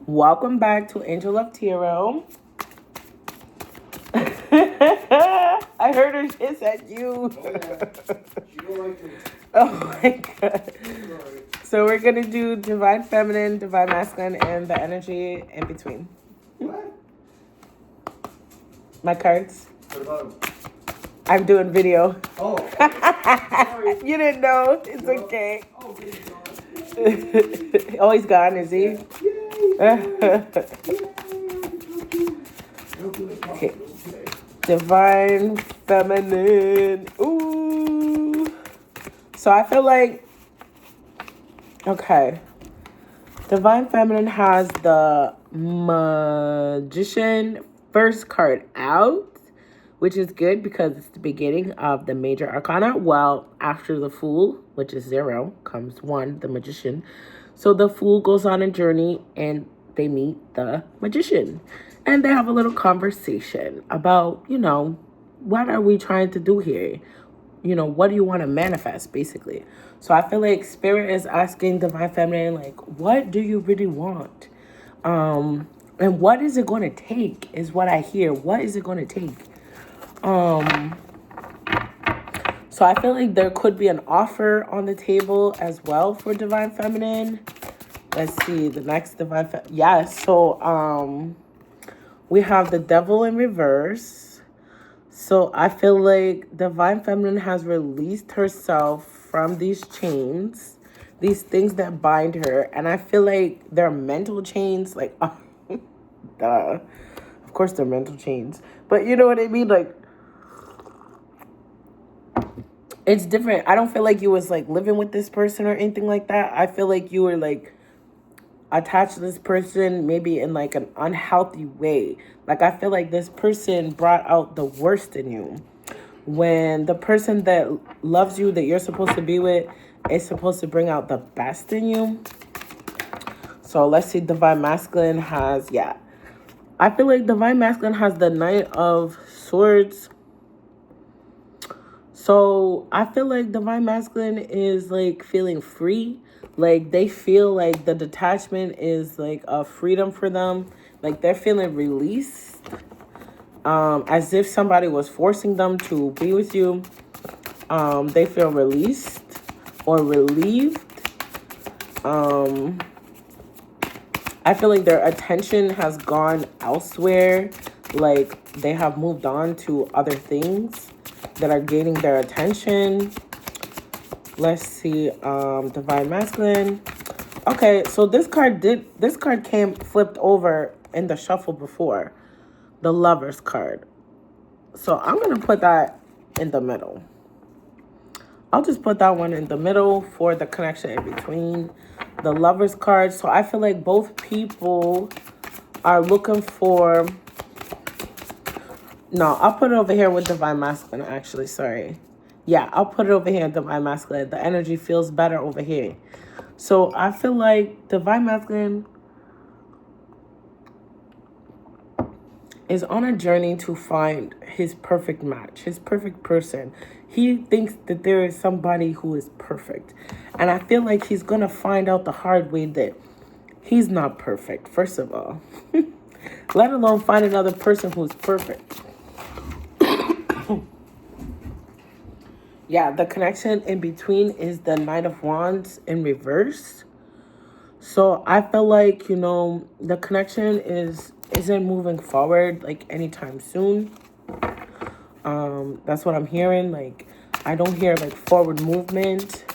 Welcome back to Angel of Tarot. I heard her hiss at you. She don't like to. Oh my god. So we're gonna do Divine Feminine, Divine Masculine, and the energy in between. What? My cards. What about him? I'm doing video. Oh. Sorry. You didn't know. It's No. okay. Oh, good. Oh, he's gone, is he? Okay. Divine Feminine. Ooh. So I feel like, okay. Divine Feminine has the Magician first card out, which is good because it's the beginning of the major arcana. Well, after the Fool, which is 0, comes 1, the Magician. So the Fool goes on a journey and they meet the Magician. And they have a little conversation about, what are we trying to do here? What do you want to manifest, basically? So I feel like Spirit is asking Divine Feminine, like, what do you really want? And what is it going to take is what I hear. What is it going to take? So I feel like there could be an offer on the table as well for Divine Feminine. Let's see, the next Divine Feminine. Yes, so we have the Devil in reverse. So I feel like Divine Feminine has released herself from these chains, these things that bind her. And I feel like they're mental chains, like, duh. Of course they're mental chains. But you know what I mean? Like, it's different. I don't feel like you was, like, living with this person or anything like that. I feel like you were, like, attached to this person maybe in, like, an unhealthy way. Like, I feel like this person brought out the worst in you. When the person that loves you, that you're supposed to be with, is supposed to bring out the best in you. So let's see, Divine Masculine has, I feel like Divine Masculine has the Knight of Swords. So I feel like Divine Masculine is, like, feeling free. Like, they feel like the detachment is, like, a freedom for them. Like, they're feeling released. As if somebody was forcing them to be with you. They feel released or relieved. I feel like their attention has gone elsewhere. Like, they have moved on to other things that are gaining their attention. Let's see, Divine Masculine. Okay, so this card came flipped over in the shuffle before. The Lover's card. So I'm going to put that in the middle. I'll just put that one in the middle for the connection in between. The Lover's card. So I feel like both people are looking for... No, I'll put it over here with Divine Masculine, actually. Sorry. Yeah, I'll put it over here in Divine Masculine. The energy feels better over here. So I feel like Divine Masculine is on a journey to find his perfect match, his perfect person. He thinks that there is somebody who is perfect. And I feel like he's going to find out the hard way that he's not perfect, first of all. Let alone find another person who's perfect. Yeah, the connection in between is the Knight of Wands in reverse. So I feel like, the connection isn't moving forward, like, anytime soon. That's what I'm hearing. Like, I don't hear, like, forward movement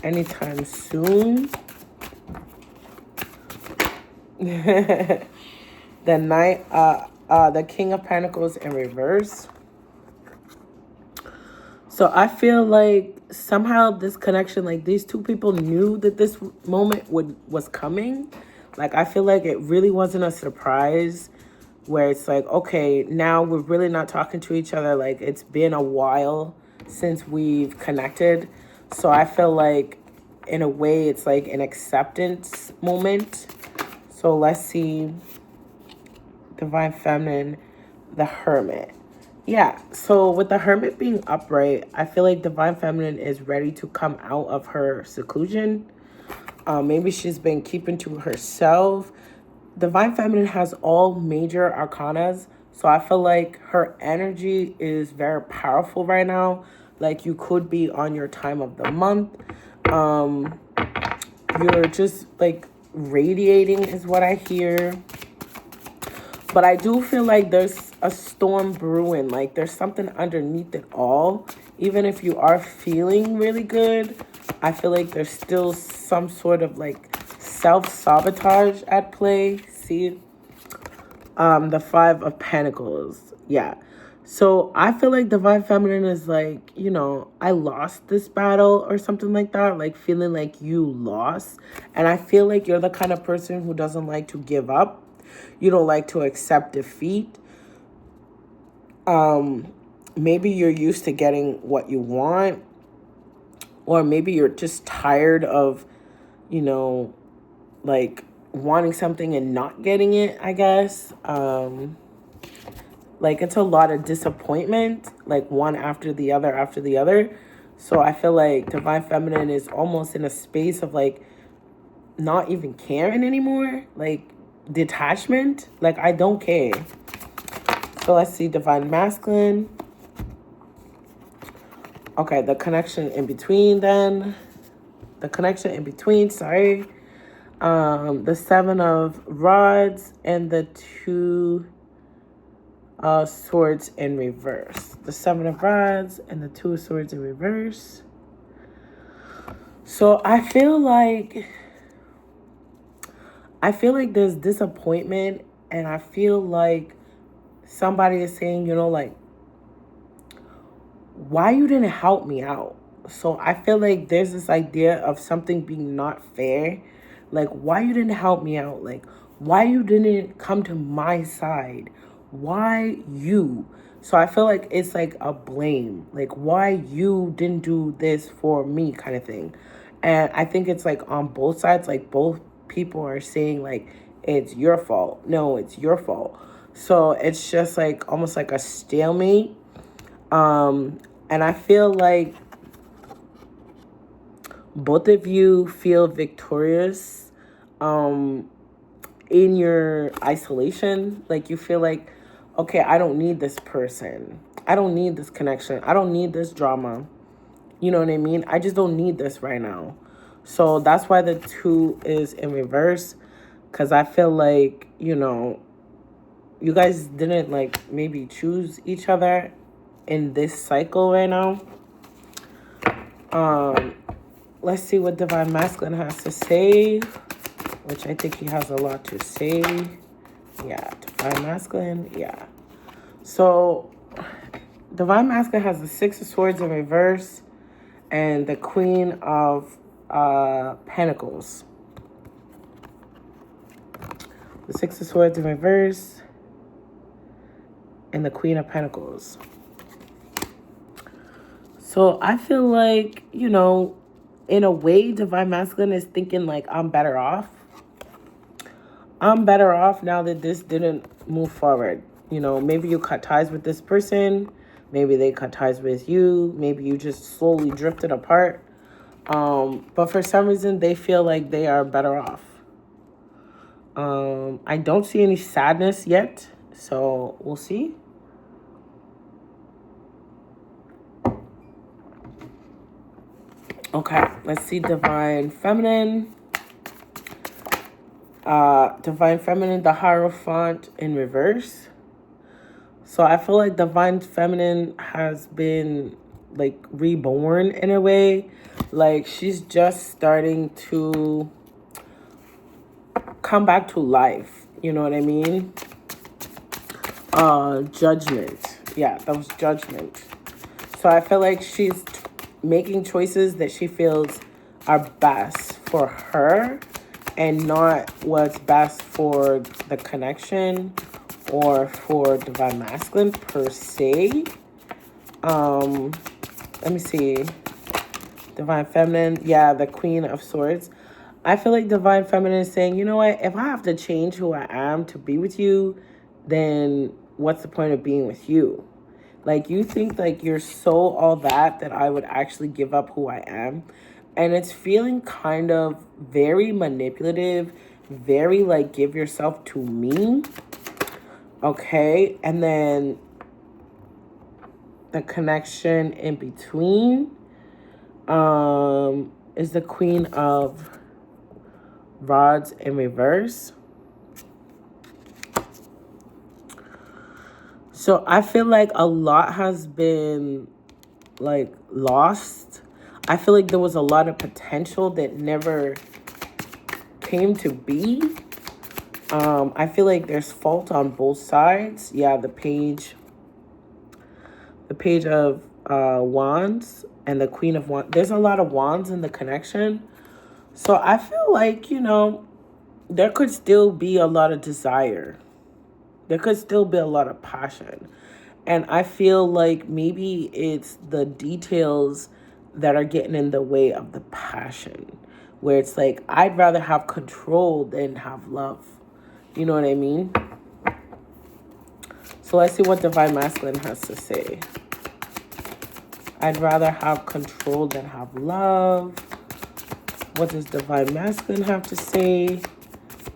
anytime soon. The King of Pentacles in reverse. So I feel like somehow this connection, like, these two people knew that this moment was coming. Like, I feel like it really wasn't a surprise where it's like, okay, now we're really not talking to each other. Like, it's been a while since we've connected. So I feel like, in a way, it's like an acceptance moment. So let's see, Divine Feminine, the Hermit. Yeah, so with the Hermit being upright, I feel like Divine Feminine is ready to come out of her seclusion. Maybe she's been keeping to herself. Divine Feminine has all major arcanas. So I feel like her energy is very powerful right now. Like you could be on your time of the month. Um, you're just like radiating is what I hear. But I do feel like there's a storm brewing. Like there's something underneath it all. Even if you are feeling really good, I feel like there's still some sort of like self-sabotage at play. See? The Five of Pentacles. Yeah. So I feel like Divine Feminine is like, I lost this battle or something like that. Like feeling like you lost. And I feel like you're the kind of person who doesn't like to give up. You don't like to accept defeat. Maybe you're used to getting what you want. Or maybe you're just tired of, like wanting something and not getting it, I guess. Like it's a lot of disappointment, like one after the other after the other. So I feel like Divine Feminine is almost in a space of like not even caring anymore, like detachment, like I don't care. So let's see Divine Masculine. Okay, the connection in between then. The connection in between, sorry. The Seven of Rods and the Two Swords in reverse. The Seven of Rods and the Two Swords in reverse. So I feel like there's disappointment, and I feel like somebody is saying, like, why you didn't help me out? So I feel like there's this idea of something being not fair. Like, why you didn't help me out? Like, why you didn't come to my side? Why you? So I feel like it's like a blame. Like, why you didn't do this for me kind of thing. And I think it's like on both sides. Like, both people are saying, like, it's your fault. No, it's your fault. So it's just like almost like a stalemate. And I feel like both of you feel victorious in your isolation. Like you feel like, okay, I don't need this person. I don't need this connection. I don't need this drama. You know what I mean? I just don't need this right now. So that's why the Two is in reverse. Because I feel like, you guys didn't like maybe choose each other in this cycle right now. Let's see what Divine Masculine has to say, which I think he has a lot to say. Yeah, Divine Masculine, yeah. So Divine Masculine has the Six of Swords in reverse and the Queen of Pentacles. The Six of Swords in reverse and the Queen of Pentacles. So I feel like, in a way, Divine Masculine is thinking like, I'm better off. I'm better off now that this didn't move forward. Maybe you cut ties with this person. Maybe they cut ties with you. Maybe you just slowly drifted apart. But for some reason, they feel like they are better off. I don't see any sadness yet. So we'll see. Okay, let's see Divine Feminine. Divine Feminine, the Hierophant in reverse. So I feel like Divine Feminine has been like reborn in a way. Like she's just starting to come back to life. You know what I mean? Judgment. Yeah, that was Judgment. So I feel like she's making choices that she feels are best for her and not what's best for the connection or for Divine Masculine per se. Let me see. Divine Feminine. Yeah, the Queen of Swords. I feel like Divine Feminine is saying, you know what? If I have to change who I am to be with you, then what's the point of being with you? Like, you think like you're so all that I would actually give up who I am. And it's feeling kind of very manipulative very like give yourself to me. Okay, and then the connection in between is the Queen of Rods in reverse. So I feel like a lot has been like lost. I feel like there was a lot of potential that never came to be. I feel like there's fault on both sides. Yeah, the page of wands and the Queen of Wands. There's a lot of wands in the connection. So I feel like, there could still be a lot of desire. There could still be a lot of passion. And I feel like maybe it's the details that are getting in the way of the passion. Where it's like, I'd rather have control than have love. You know what I mean? So let's see what Divine Masculine has to say. I'd rather have control than have love. What does Divine Masculine have to say?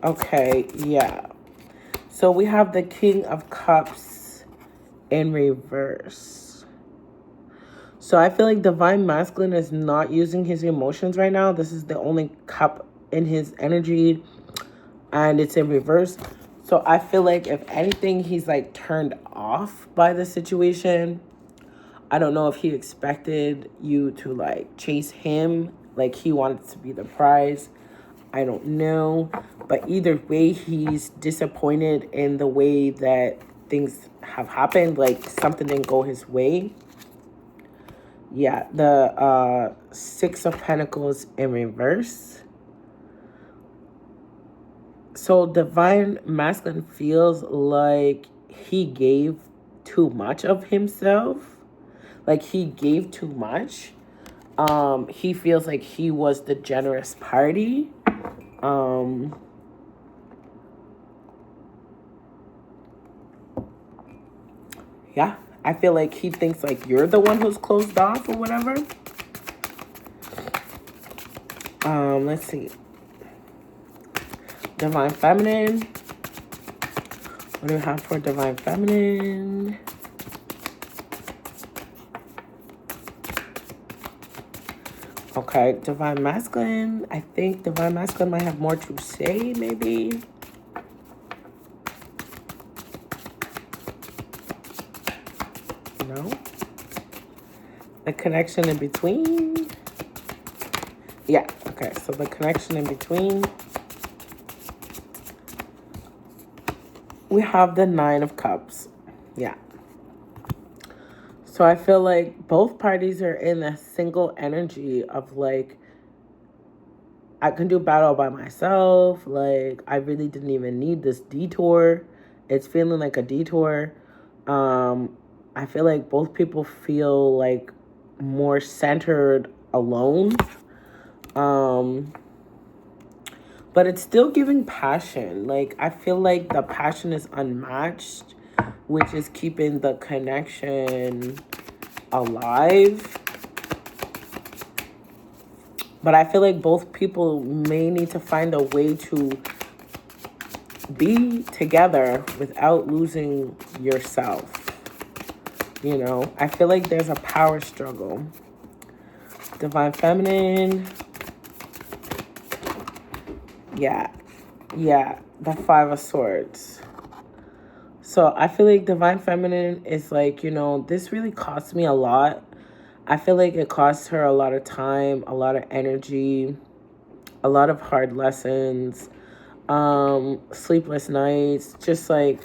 Okay, yeah. So we have the King of Cups in reverse. So I feel like Divine Masculine is not using his emotions right now. This is the only cup in his energy, and it's in reverse. So I feel like if anything, he's like turned off by the situation. I don't know if he expected you to like chase him, like he wanted to be the prize. I don't know. But either way, he's disappointed in the way that things have happened. Like something didn't go his way. Yeah, the Six of Pentacles in reverse. So Divine Masculine feels like he gave too much of himself. Like he gave too much. He feels like he was the generous party. Yeah, I feel like he thinks like you're the one who's closed off or whatever. Let's see. Divine Feminine. What do we have for Divine Feminine? Okay, Divine Masculine. I think Divine Masculine might have more to say, maybe. No? The connection in between. Yeah, okay, so the connection in between. We have the Nine of Cups. Yeah. So I feel like both parties are in a single energy of like, I can do battle by myself. Like, I really didn't even need this detour. It's feeling like a detour. I feel like both people feel like more centered alone. But it's still giving passion. Like, I feel like the passion is unmatched, which is keeping the connection alive. But I feel like both people may need to find a way to be together without losing yourself. You know, I feel like there's a power struggle. Divine Feminine. Yeah, the Five of Swords. So I feel like Divine Feminine is like, this really cost me a lot. I feel like it cost her a lot of time, a lot of energy, a lot of hard lessons, sleepless nights, just like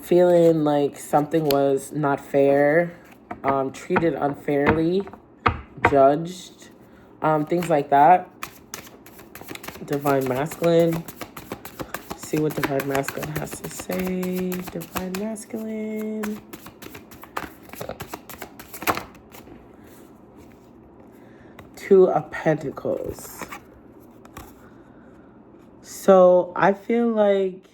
feeling like something was not fair, treated unfairly, judged, things like that. Divine Masculine. See what Divine Masculine has to say. Divine Masculine. Two of Pentacles. So I feel like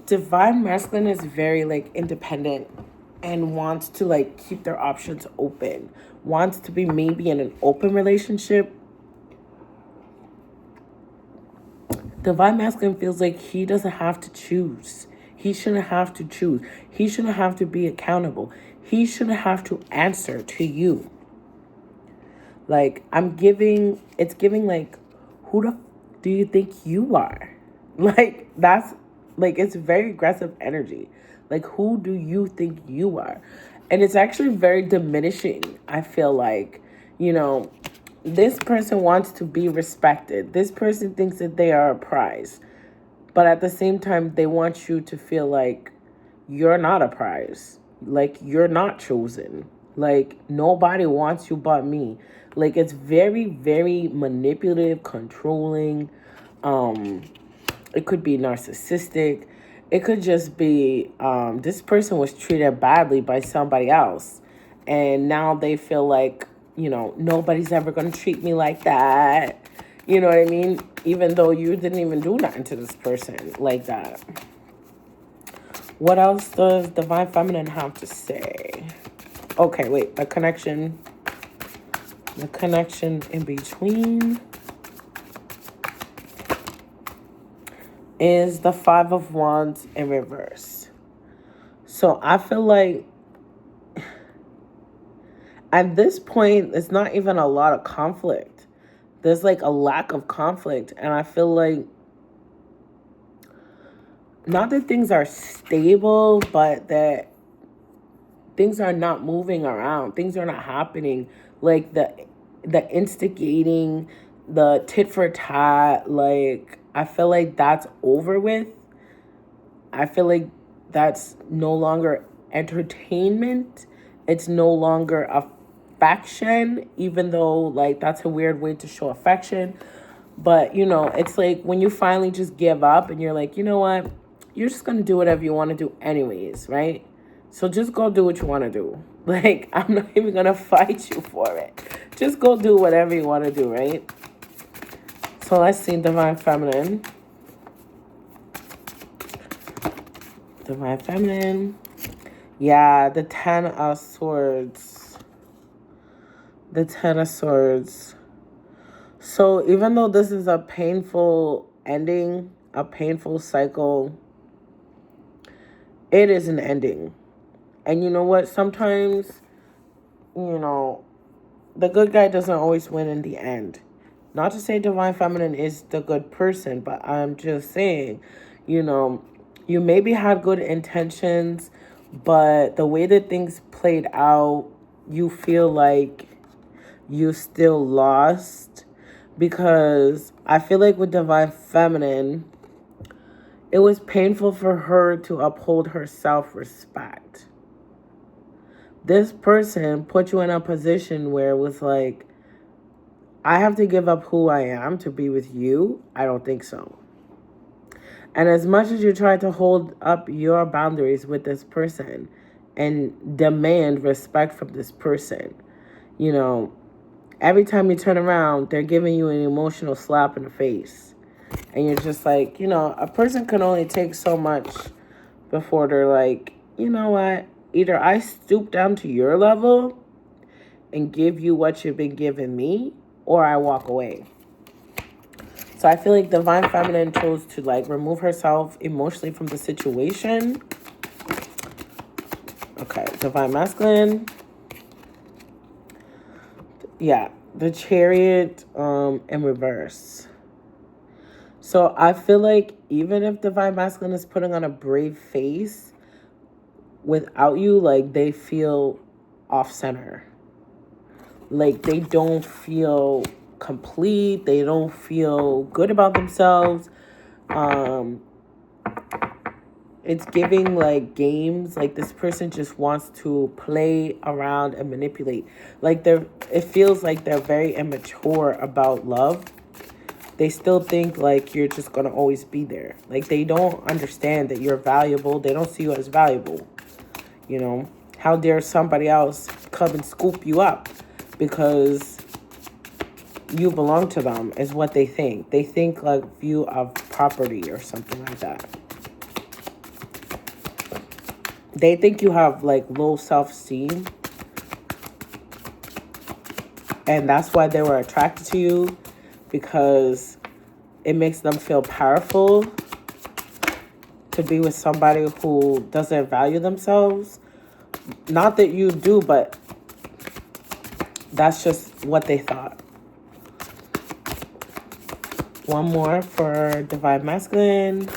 Divine Masculine is very like independent and wants to like keep their options open. Wants to be maybe in an open relationship Divine Masculine feels like he doesn't have to choose. He shouldn't have to choose. He shouldn't have to be accountable. He shouldn't have to answer to you. Like, it's giving like, who the do you think you are? Like, that's, like, it's very aggressive energy. Like, who do you think you are? And it's actually very diminishing, I feel like. You know, this person wants to be respected. This person thinks that they are a prize. But at the same time, they want you to feel like you're not a prize. Like, you're not chosen. Like, nobody wants you but me. Like, it's very, very manipulative, controlling. It could be narcissistic. It could just be this person was treated badly by somebody else. And now they feel like, nobody's ever going to treat me like that. You know what I mean? Even though you didn't even do nothing to this person like that. What else does Divine Feminine have to say? Okay, wait. The connection in between is the Five of Wands in reverse. So I feel like at this point, it's not even a lot of conflict. There's like a lack of conflict. And I feel like, not that things are stable, but that things are not moving around. Things are not happening. Like the instigating, the tit for tat, like, I feel like that's over with. I feel like that's no longer entertainment. It's no longer affection, even though, like, that's a weird way to show affection. But, it's like when you finally just give up and you're like, you know what? You're just going to do whatever you want to do anyways, right? So just go do what you want to do. Like, I'm not even going to fight you for it. Just go do whatever you want to do, right? So let's see Divine Feminine. Divine Feminine. Yeah, the Ten of Swords. The Ten of Swords. So even though this is a painful ending, a painful cycle, it is an ending. And you know what? Sometimes, the good guy doesn't always win in the end. Not to say Divine Feminine is the good person, but I'm just saying, you maybe had good intentions, but the way that things played out, you feel like you still lost. Because I feel like with Divine Feminine, it was painful for her to uphold her self-respect. This person put you in a position where it was like, I have to give up who I am to be with you? I don't think so. And as much as you try to hold up your boundaries with this person and demand respect from this person, every time you turn around, they're giving you an emotional slap in the face. And you're just like, a person can only take so much before they're like, you know what? Either I stoop down to your level and give you what you've been giving me, or I walk away. So I feel like Divine Feminine chose to, like, remove herself emotionally from the situation. Okay, Divine Masculine. Yeah, the Chariot in reverse. So I feel like even if Divine Masculine is putting on a brave face, without you, like, they feel off-center. Like, they don't feel complete. They don't feel good about themselves. It's giving, like, games. Like, this person just wants to play around and manipulate. Like, it feels like they're very immature about love. They still think, like, you're just going to always be there. Like, they don't understand that you're valuable. They don't see you as valuable. How dare somebody else come and scoop you up because you belong to them is what they think. They think like view of property or something like that. They think you have like low self-esteem. And that's why they were attracted to you, because It makes them feel powerful to be with somebody who doesn't value themselves. Not that you do, but that's just what they thought. One more for Divine Masculine.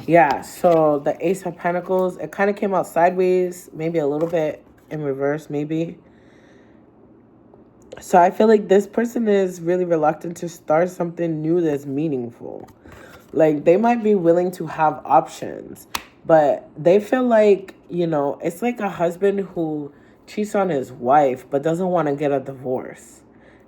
Yeah, so the Ace of Pentacles, it kind of came out sideways, maybe a little bit in reverse, maybe. So I feel like this person is really reluctant to start something new that's meaningful. Like, they might be willing to have options, but they feel like, you know, it's like a husband who cheats on his wife but doesn't want to get a divorce.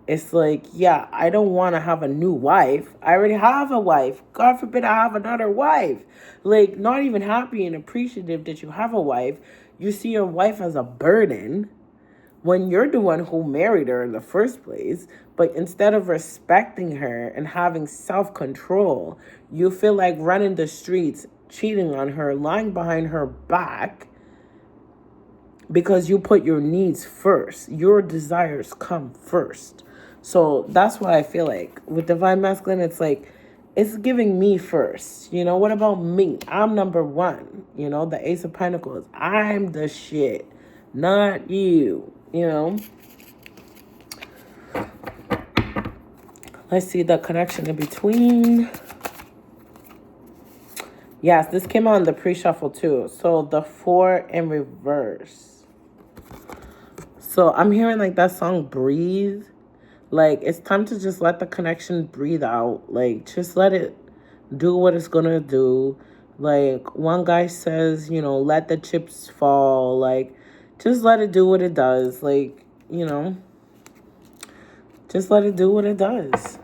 It's like, yeah, I don't want to have a new wife. I already have a wife. God forbid I have another wife. Like, not even happy and appreciative that you have a wife. You see your wife as a burden when you're the one who married her in the first place. But instead of respecting her and having self-control, you feel like running the streets, cheating on her, lying behind her back, because you put your needs first. Your desires come first. So that's what I feel like. With Divine Masculine, it's like, it's giving me first. You know, what about me? I'm number one. You know, the Ace of Pentacles. I'm the shit, not you. You know? Let's see the connection in between. Yes, this came on the pre-shuffle too. So the 4 in reverse. So I'm hearing like that song Breathe. Like, it's time to just let the connection breathe out. Like, just let it do what it's gonna do. Like, one guy says, you know, let the chips fall. Like, just let it do what it does. Like, you know, just let it do what it does.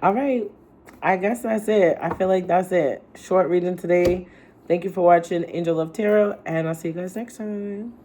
All right. I guess that's it. I feel like that's it. Short reading today. Thank you for watching Angel Love Tarot, and I'll see you guys next time.